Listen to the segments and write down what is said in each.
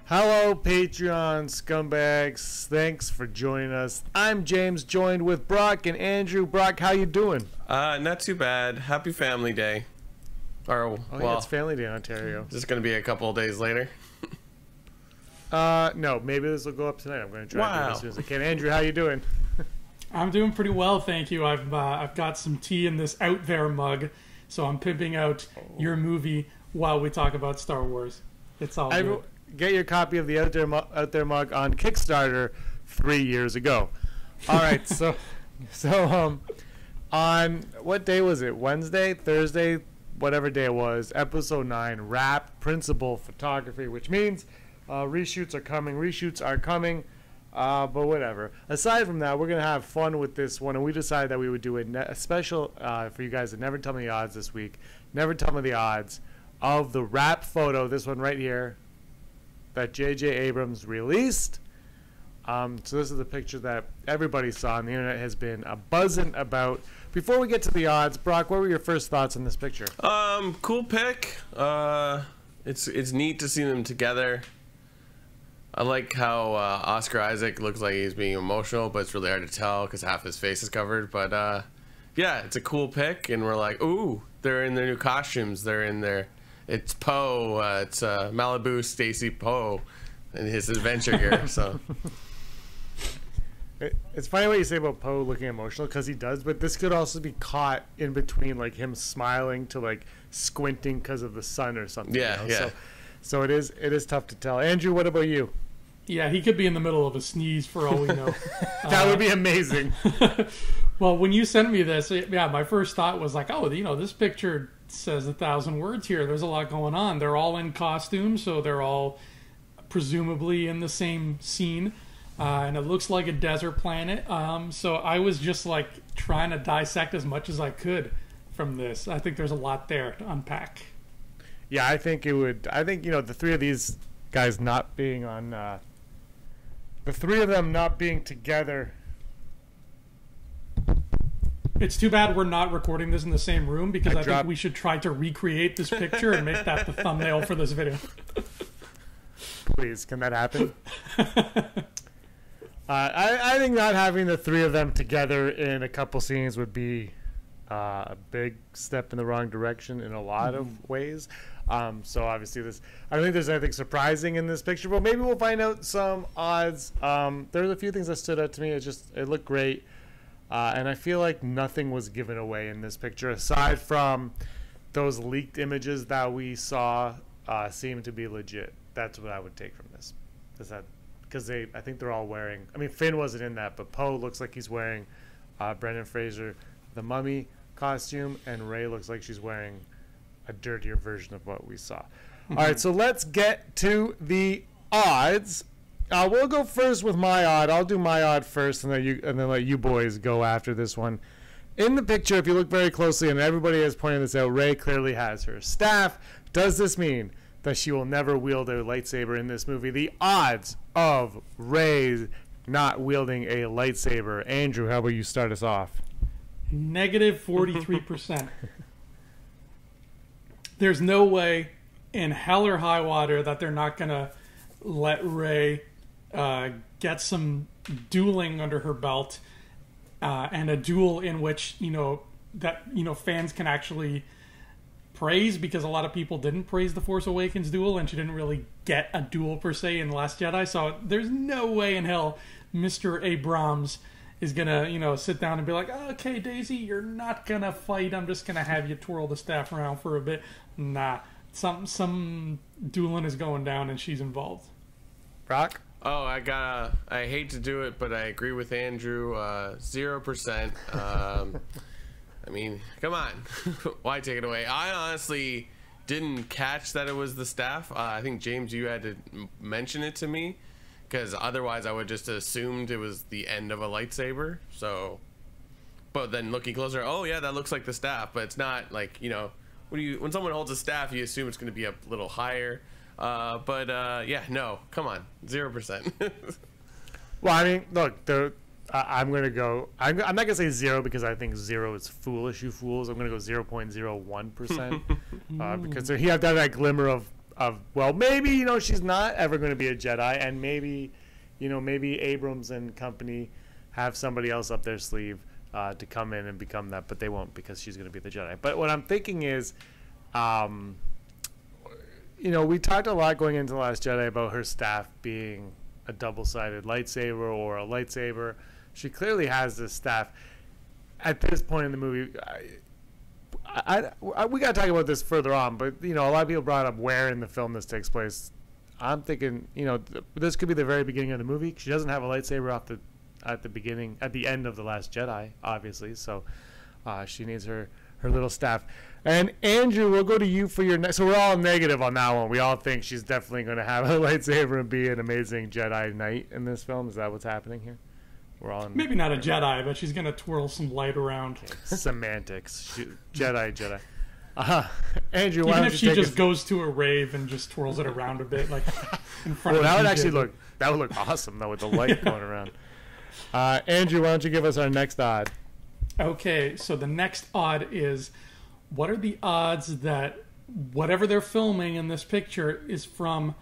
Hello, Patreon scumbags. Thanks for joining us. I'm James, joined with Brock and Andrew. Brock, how you doing? Not too bad. Happy Family Day. Or, yeah, it's Family Day in Ontario. Is this going to be a couple of days later? No, maybe this will go up tonight. I'm going to try to do it as soon as I can. Andrew, how you doing? I'm doing pretty well, thank you. I've got some tea in this Out There mug, so I'm pimping out your movie while we talk about Star Wars. It's all good. Get your copy of the Out There mug on Kickstarter 3 years ago. All right, so on what day was it? Wednesday, Thursday, whatever day it was. Episode 9, wrap principal photography, which means reshoots are coming. But whatever. Aside from that, we're gonna have fun with this one, and we decided that we would do a special for you guys that never tell me the odds this week. Never tell me the odds of the wrap photo. This one right here that J.J. Abrams released. So this is the picture that everybody saw on the internet, has been a buzzing about. Before we get to the odds, Brock, what were your first thoughts on this picture? Cool pick. It's neat to see them together. I like how Oscar Isaac looks like he's being emotional, but it's really hard to tell because half his face is covered. But yeah, it's a cool pick, and we're like, ooh, they're in their new costumes. They're in their, it's Poe, it's Malibu Stacy Poe, and his adventure gear. So it's funny what you say about Poe looking emotional, because he does, but this could also be caught in between, like him smiling to like squinting because of the sun or something. Yeah, you know? yeah. So it is tough to tell. Andrew, what about you? Yeah, he could be in the middle of a sneeze for all we know. That would be amazing. Well, when you sent me this, yeah, my first thought was like, oh, this picture says 1,000 words here. There's a lot going on. They're all in costume, so they're all presumably in the same scene. And it looks like a desert planet. So I was just like trying to dissect as much as I could from this. I think there's a lot there to unpack. Yeah, I think the three of these guys not being on, the three of them not being together. It's too bad we're not recording this in the same room, because I think we should try to recreate this picture and make that the thumbnail for this video. Please, can that happen? I think not having the three of them together in a couple scenes would be a big step in the wrong direction in a lot of ways. So obviously I don't think there's anything surprising in this picture, but maybe we'll find out some odds. There's a few things that stood out to me. It looked great. And I feel like nothing was given away in this picture, aside from those leaked images that we saw seem to be legit. That's what I would take from this. Because I think they're all wearing, I mean, Finn wasn't in that, but Poe looks like he's wearing Brendan Fraser, the Mummy costume, and Rey looks like she's wearing a dirtier version of what we saw. All right, so let's get to the odds. We'll go first with my odd. I'll do my odd first, and then let you boys go after this one. In the picture, if you look very closely, and everybody has pointed this out, Rey clearly has her staff. Does this mean that she will never wield a lightsaber in this movie? The odds of Rey not wielding a lightsaber. Andrew, how about you start us off? Negative 43%. There's no way in hell or high water that they're not going to let Rey get some dueling under her belt, and a duel in which fans can actually praise, because a lot of people didn't praise the Force Awakens duel, and she didn't really get a duel per se in The Last Jedi. So there's no way in hell Mr. Abrams is gonna sit down and be like, okay, Daisy, you're not gonna fight, I'm just gonna have you twirl the staff around for a bit. Nah, some dueling is going down, and she's involved. Brock? Oh, I hate to do it, but I agree with Andrew. 0%. I mean, come on. Why take it away? I honestly didn't catch that it was the staff. I think, James, you had to mention it to me, because otherwise I would just assumed it was the end of a lightsaber. So, but then looking closer, oh yeah, that looks like the staff, but it's not. Like, when someone holds a staff, you assume it's going to be a little higher. Yeah, no, come on, 0%. Well, I mean, look, I'm going to go, I'm not going to say 0, because I think 0 is foolish, you fools. I'm going to go 0.01%, because he had that glimmer of well, maybe she's not ever going to be a Jedi, and maybe maybe Abrams and company have somebody else up their sleeve to come in and become that, but they won't because she's going to be the Jedi. But what I'm thinking is, we talked a lot going into The Last Jedi about her staff being a double-sided lightsaber or a lightsaber. She clearly has this staff. At this point in the movie, we got to talk about this further on, but a lot of people brought up where in the film this takes place. I'm thinking, this could be the very beginning of the movie. She doesn't have a lightsaber at the end of The Last Jedi, obviously. So she needs her little staff. And Andrew, we'll go to you for your next. So we're all negative on that one. We all think she's definitely going to have a lightsaber and be an amazing Jedi Knight in this film. Is that what's happening here? We're all maybe not a Jedi, but she's going to twirl some light around. Okay. Semantics. Jedi. Andrew, why even don't if you she take just goes to a rave and just twirls it around a bit, like in front of that would DJ. actually look awesome though with the light going around. Andrew, why don't you give us our next odd? Okay, so the next odd is, what are the odds that whatever they're filming in this picture is from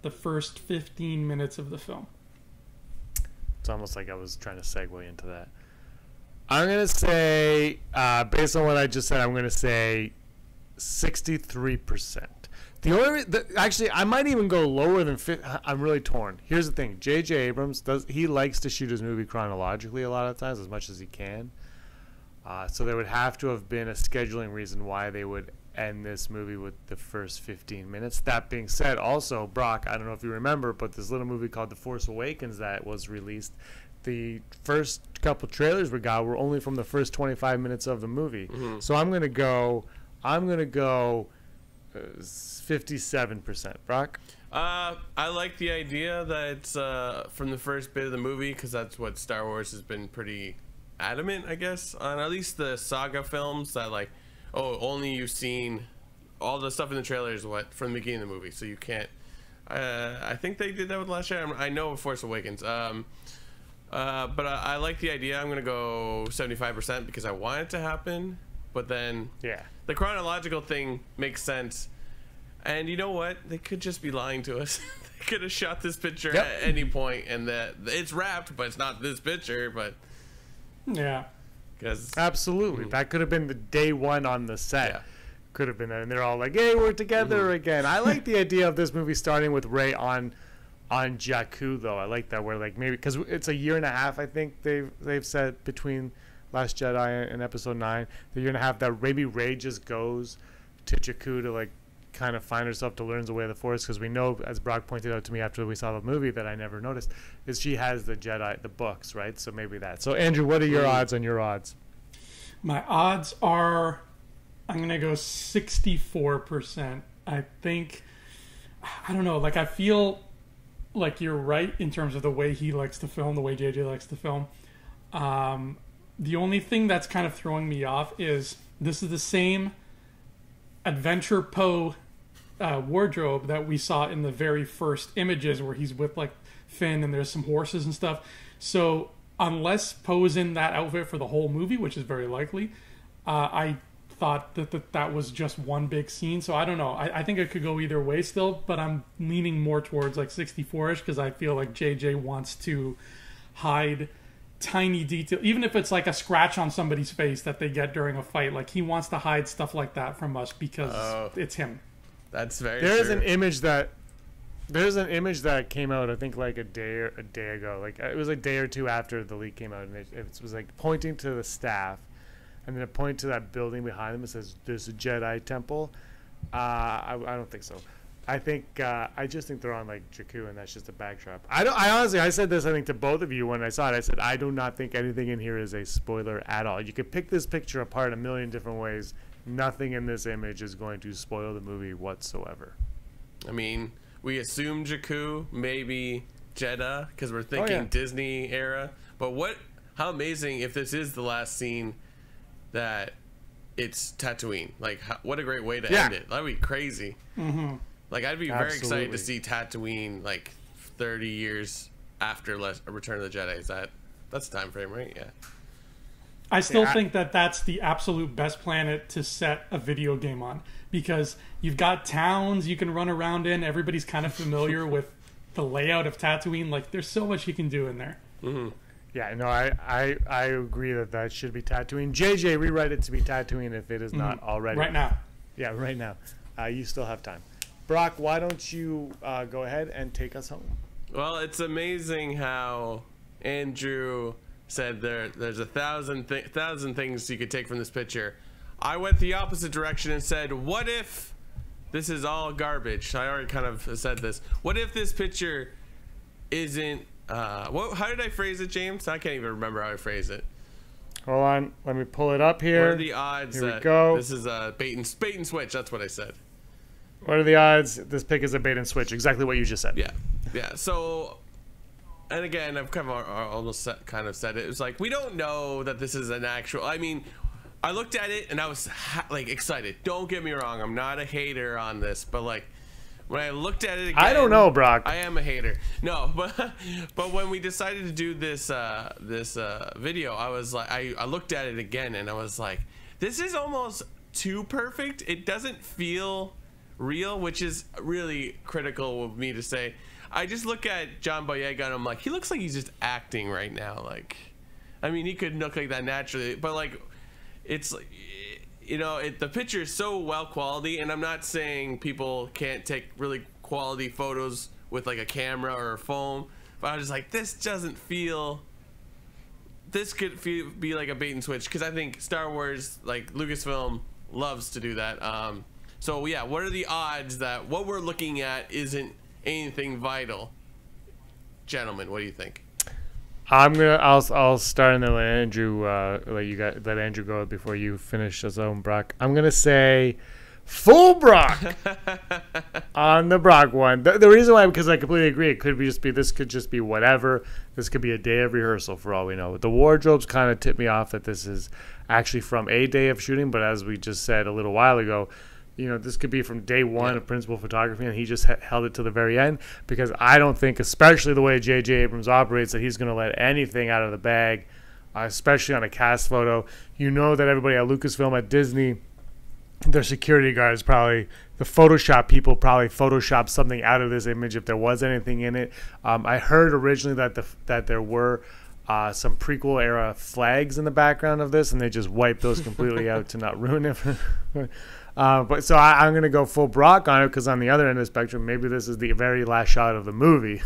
the first 15 minutes of the film? It's almost like I was trying to segue into that. I'm going to say, based on what I just said, I'm going to say 63%. Actually, I might even go lower than 50. I'm really torn. Here's the thing. J.J. Abrams, he likes to shoot his movie chronologically a lot of times, as much as he can. So there would have to have been a scheduling reason why they would end this movie with the first 15 minutes. That being said, also, Brock, I don't know if you remember, but this little movie called The Force Awakens that was released, the first couple trailers we got were only from the first 25 minutes of the movie. Mm-hmm. So I'm gonna go 57%. Brock? I like the idea that it's from the first bit of the movie, because that's what Star Wars has been pretty adamant, I guess, on at least the saga films, that like, only you've seen all the stuff in the trailers from the beginning of the movie, so you can't. I think they did that with Last Jedi. I know with Force Awakens. But I like the idea. I'm gonna go 75% because I want it to happen. But then, the chronological thing makes sense. And you know what? They could just be lying to us. They could have shot this picture at any point, and that it's wrapped, but it's not this picture. But yeah, because absolutely, that could have been the day one on the set. Yeah. Could have been that, and they're all like, "Hey, we're together again." I like the idea of this movie starting with Rey on Jakku, though. I like that, where like maybe because it's a year and a half, I think they've said between Last Jedi and Episode 9, the year and a half that maybe Rey just goes to Jakku to like kind of find herself, to learn the way of the Force, because we know, as Brock pointed out to me after we saw the movie that I never noticed, is she has the books, right? So maybe that. So Andrew, what are your odds on your odds? My odds are, I'm gonna go 64%. I think, I don't know, like I feel like you're right in terms of the way he likes to film, the way JJ likes to film. The only thing that's kind of throwing me off is this is the same Adventure Poe wardrobe that we saw in the very first images, where he's with like Finn and there's some horses and stuff. So unless Poe's in that outfit for the whole movie, which is very likely, I thought that was just one big scene. So I don't know. I think it could go either way still, but I'm leaning more towards like 64-ish because I feel like JJ wants to hide tiny detail, even if it's like a scratch on somebody's face that they get during a fight. Like he wants to hide stuff like that from us because it's him. That's very There's true. an image that came out, I think like a day ago. Like it was a day or two after the leak came out, and it was like pointing to the staff, and then it pointed to that building behind them. It says there's a Jedi temple. I don't think so. I just think they're on like Jakku, and that's just a backdrop. I honestly, I said this, I think, to both of you when I saw it. I said I do not think anything in here is a spoiler at all. You could pick this picture apart a million different ways. Nothing in this image is going to spoil the movie whatsoever. I mean, we assume Jakku, maybe Jeddah, because we're thinking Disney era. But how amazing if this is the last scene that it's Tatooine. Like, what a great way to end it. That'd be crazy. Mm-hmm. Like, I'd be very excited to see Tatooine, like, 30 years after Return of the Jedi. That's the time frame, right? Yeah. I still think that that's the absolute best planet to set a video game on, because you've got towns you can run around in. Everybody's kind of familiar with the layout of Tatooine. Like, there's so much you can do in there. Mm-hmm. Yeah, no, I agree that should be Tatooine. JJ, rewrite it to be Tatooine if it is not already. Right now. Yeah, right now. You still have time. Brock, why don't you go ahead and take us home? Well, it's amazing how Andrew said there's 1,000 things you could take from this picture. I went the opposite direction and said, what if this is all garbage? I already kind of said this. What if this picture isn't how did I phrase it, James? I can't even remember how I phrased it. Hold on, let me pull it up here. What are the odds Here we that go. this is a bait and switch? That's what I said. What are the odds this pick is a bait and switch? Exactly what you just said. Yeah. So, and again, I've kind of almost kind of said it. It was like, we don't know that this is an actual. I mean, I looked at it and I was like excited. Don't get me wrong, I'm not a hater on this, but like when I looked at it again, I don't know, Brock. I am a hater. No, but when we decided to do this video, I was like, I looked at it again and I was like, this is almost too perfect. It doesn't feel real, which is really critical of me to say. I just look at John Boyega and I'm like, he looks like he's just acting right now. Like, I mean, he could look like that naturally, but like, it's like, you know, the picture is so well quality, and I'm not saying people can't take really quality photos with like a camera or a phone, but I was just like, this doesn't feel. This could be like a bait and switch, because I think Star Wars, like Lucasfilm, loves to do that. So yeah, what are the odds that what we're looking at isn't anything vital? Gentlemen, what do you think? I'll start and then let Andrew go before you finish his own Brock. I'm gonna say full Brock on the Brock one. The reason why, because I completely agree, it could be this could just be whatever. This could be a day of rehearsal for all we know. The wardrobes kind of tipped me off that this is actually from a day of shooting, but as we just said a little while ago, you know, this could be from day one of principal photography, and he just held it to the very end, because I don't think, especially the way J.J. Abrams operates, that he's going to let anything out of the bag, especially on a cast photo. You know that everybody at Lucasfilm, at Disney, their security guards probably, the Photoshop people probably Photoshopped something out of this image if there was anything in it. I heard originally that there were some prequel era flags in the background of this, and they just wiped those completely out to not ruin it. But so I'm going to go full Brock on it, because on the other end of the spectrum, maybe this is the very last shot of the movie.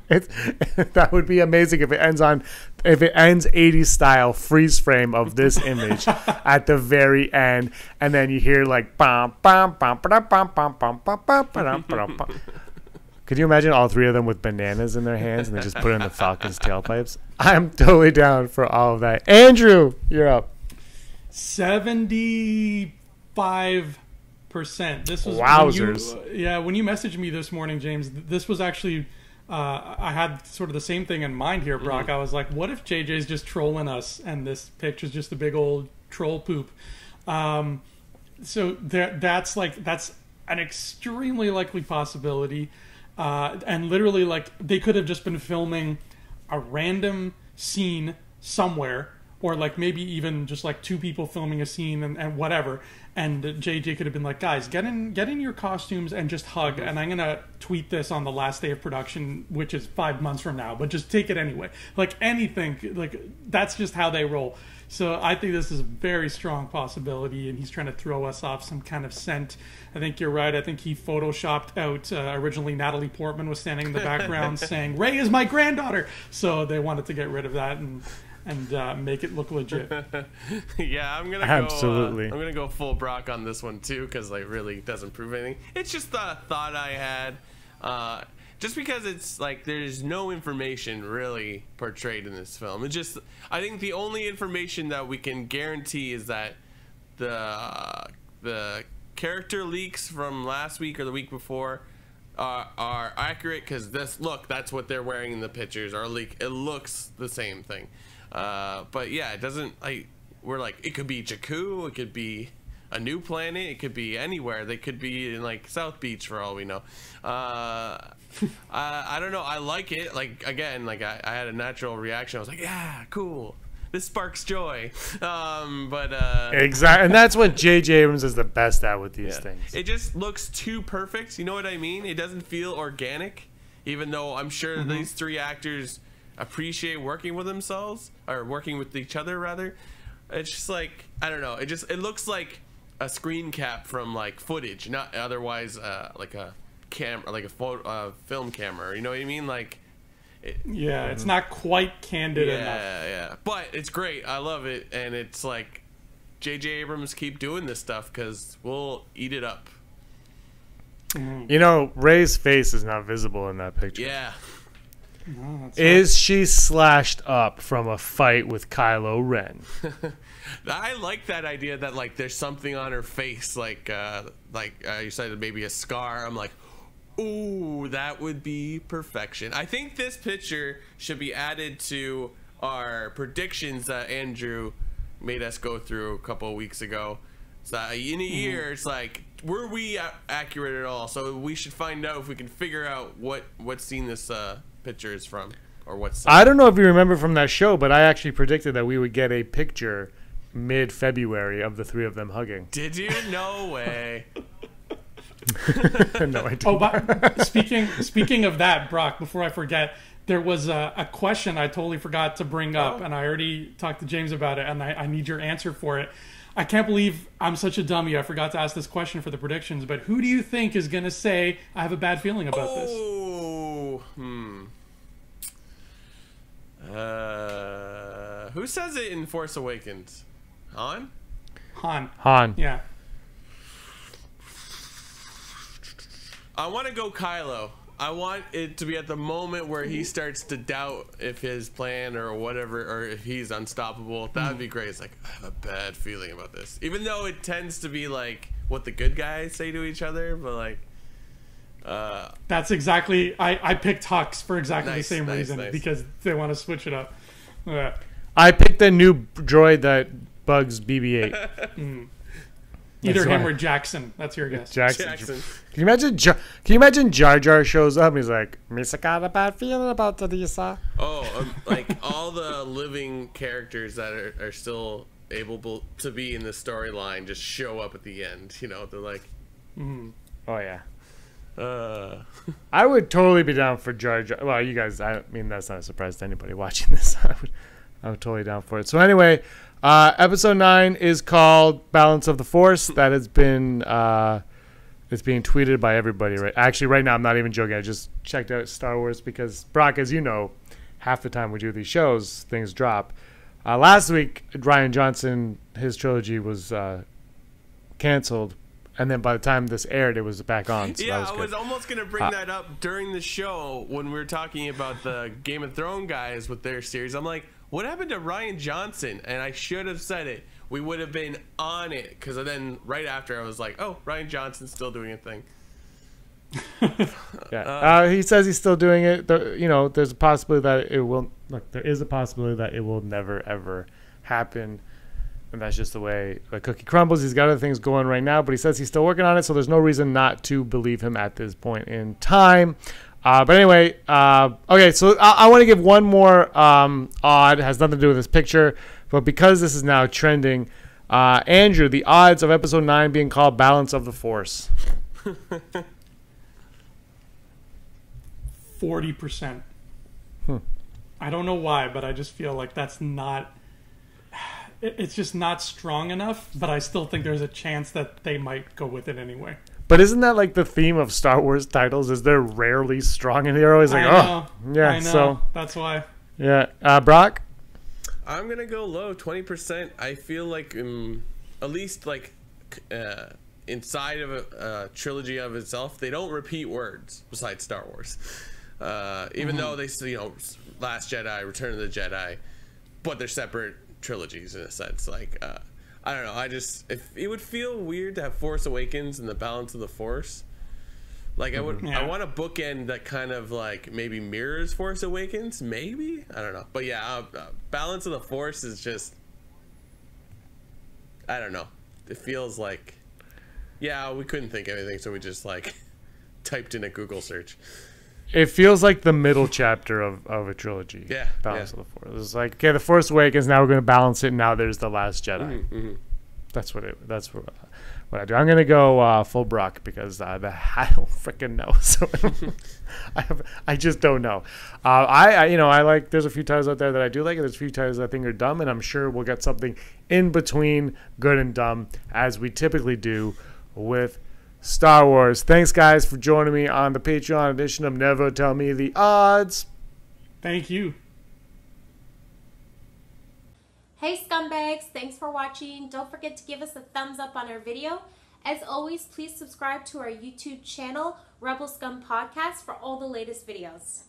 That would be amazing if it ends 80s style freeze frame of this image at the very end, and then you hear like bum bum bum bum bum bum bum bum bum bum bum. Could you imagine all three of them with bananas in their hands and they just put it in the Falcon's tailpipes? I'm totally down for all of that. Andrew, you're up. 75%. This was wowzers. When you messaged me this morning, James, this was actually I had sort of the same thing in mind here, Brock. I was like, what if JJ's just trolling us and this picture's just a big old troll poop? So that's an extremely likely possibility. And literally, like, they could have just been filming a random scene somewhere, or like maybe even just like two people filming a scene and whatever. And JJ could have been like, guys, get in your costumes and just hug. And I'm going to tweet this on the last day of production, which is 5 months from now, but just take it anyway. Like anything, like that's just how they roll. So I think this is a very strong possibility, and he's trying to throw us off some kind of scent. I think you're right. I think he photoshopped out, originally Natalie Portman was standing in the background saying, Rey is my granddaughter. So they wanted to get rid of that and make it look legit. Yeah, I'm gonna go full Brock on this one too, because like really doesn't prove anything. It's just a thought I had, just because it's like there's no information really portrayed in this film. It's just, I think the only information that we can guarantee is that the character leaks from last week or the week before are accurate, because that's what they're wearing in the pictures. It looks the same thing. But yeah, it doesn't, we're like, it could be Jakku, it could be a new planet, it could be anywhere. They could be in like South Beach for all we know. I don't know, I like it. Like, again, like I had a natural reaction. I was like, yeah, cool. this sparks joy. Exactly, and that's what J.J. Abrams is the best at with these Yeah. things. It just looks too perfect. You know what I mean? It doesn't feel organic, even though I'm sure these three actors appreciate working with themselves, or working with each other rather. It's just like, I don't know. It looks like a screen cap from like footage, not otherwise like a camera, like a film camera. You know what I mean? Like. It's not quite candid enough. Yeah. But it's great. I love it, and it's like J.J. Abrams, keep doing this stuff because we'll eat it up. You know, Rey's face is not visible in that picture. Yeah. No, Is she slashed up from a fight with Kylo Ren? I like that idea that like there's something on her face, like you said, maybe a scar. I'm like, ooh, that would be perfection. I think this picture should be added to our predictions that Andrew made us go through a couple of weeks ago. So in a year, it's like, were we accurate at all? So we should find out if we can figure out what scene this picture is from, or what's. I don't know if you remember from that show, but I actually predicted that we would get a picture mid-February of the three of them hugging. Did you? No way. No, I didn't. Oh, but speaking of that, Brock, before I forget, there was a question I totally forgot to bring up, and I already talked to James about it, and I need your answer for it. I can't believe I'm such a dummy. I forgot to ask this question for the predictions, but who do you think is going to say, I have a bad feeling about this? Who says it in Force Awakens? Han? Han. Yeah. I want to go Kylo. I want it to be at the moment where he starts to doubt if his plan or whatever, or if he's unstoppable. That would be great. It's like, I have a bad feeling about this. Even though it tends to be like what the good guys say to each other, but like... That's exactly... I picked Hux for exactly the same reason, nice. because they want to switch it up. I picked a new droid that bugs BB-8. Either That's him why. or Jackson. That's your guess. Jackson. Can you imagine? Can you imagine Jar Jar shows up and he's like, "Misa got a bad feeling about the Lisa." Oh, like all the living characters that are still able to be in the storyline just show up at the end. You know, they're like, Oh yeah. I would totally be down for Jar Jar. Well, you guys, I mean, that's not a surprise to anybody watching this. I would totally down for it. So anyway, episode 9 is called Balance of the Force. That has been, it's being tweeted by everybody. Right? Actually, right now, I'm not even joking. I just checked out Star Wars because, Brock, as you know, half the time we do these shows, things drop. Last week, Rian Johnson, his trilogy was canceled. And then by the time this aired, it was back on. So yeah, that was I good. was almost going to bring that up during the show when we were talking about the Game of Thrones guys with their series. I'm like, what happened to Rian Johnson? And I should have said it. We would have been on it. Because then right after, I was like, oh, Rian Johnson's still doing a thing. Yeah, he says he's still doing it. There's a possibility that it will. Look, there is a possibility that it will never ever happen, and that's just the way the cookie crumbles. He's got other things going right now, but he says he's still working on it, so there's no reason not to believe him at this point in time. But anyway, okay, so I want to give one more odd. It has nothing to do with this picture, but because this is now trending, Andrew, the odds of episode 9 being called Balance of the Force. 40%. I don't know why, but I just feel like that's not... It's just not strong enough, but I still think there's a chance that they might go with it anyway. But isn't that like the theme of Star Wars titles? Is they're rarely strong, and they're always like, I know, So that's why. yeah, Brock. I'm going to go low, 20%. I feel like at least like inside of a trilogy of itself, they don't repeat words besides Star Wars. Even though they, Last Jedi, Return of the Jedi, but they're separate trilogies in a sense. Like, I don't know. If it would feel weird to have Force Awakens and the Balance of the Force. Like, I want a bookend that kind of like maybe mirrors Force Awakens. Maybe, I don't know. But yeah, Balance of the Force is just, I don't know. It feels like, yeah, we couldn't think of anything, so we just like typed in a Google search. it feels like the middle chapter of a trilogy. Yeah, Balance of the Force. It's like, okay, the Force Awakens. Now we're going to balance it. And now there's the Last Jedi. That's what I do. I'm gonna go full Brock because I don't freaking know. So I just don't know. I like. There's a few titles out there that I do like, and there's a few titles I think are dumb, and I'm sure we'll get something in between good and dumb, as we typically do with Star Wars. Thanks, guys, for joining me on the Patreon edition of Never Tell Me the Odds. Thank you. Hey scumbags, thanks for watching. Don't forget to give us a thumbs up on our video. As always, please subscribe to our YouTube channel, Rebel Scum Podcast, for all the latest videos.